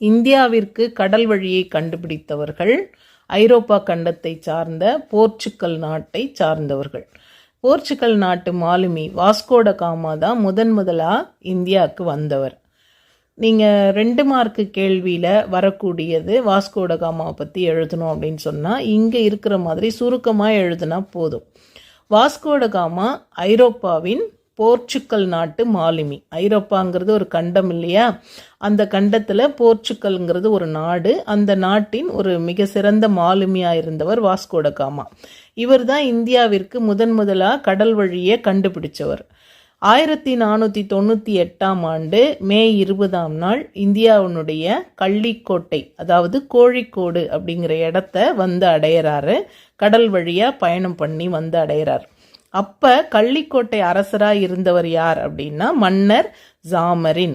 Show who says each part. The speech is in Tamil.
Speaker 1: இந்தியாவிற்கு கடல் வழியை கண்டுபிடித்தவர்கள் ஐரோப்பா கண்டத்தை சார்ந்த போர்ச்சுக்கல் நாட்டை சார்ந்தவர்கள். போர்ச்சுக்கல் நாட்டு மாலுமி வாஸ்கோட காமா தான் முதலாக இந்தியாவுக்கு வந்தவர். நீங்கள் 2 மார்க்கு கேள்வியில் வரக்கூடியது வாஸ்கோட காமாவை பற்றி எழுதணும் அப்படின்னு சொன்னால் இங்கே இருக்கிற மாதிரி சுருக்கமாக எழுதுனா போதும். வாஸ்கோட காமா ஐரோப்பாவின் போர்ச்சுக்கல் நாட்டு மாலுமி. ஐரோப்பாங்கிறது ஒரு கண்டம் இல்லையா, அந்த கண்டத்தில் போர்ச்சுக்கல்ங்கிறது ஒரு நாடு. அந்த நாட்டின் ஒரு மிக சிறந்த மாலுமியாக இருந்தவர் வாஸ்கோட காமா. இவர் தான் இந்தியாவிற்கு முதலாக கடல் வழியை கண்டுபிடிச்சவர். 1498 மே 20 இந்தியாவினுடைய கள்ளிக்கோட்டை, அதாவது கோழிக்கோடு அப்படிங்கிற இடத்த வந்து அடையிறாரு. கடல் வழியாக பயணம் பண்ணி வந்து அடையிறார். அப்போ கள்ளிக்கோட்டை அரசராக இருந்தவர் யார் அப்படின்னா மன்னர் ஜாமரின்.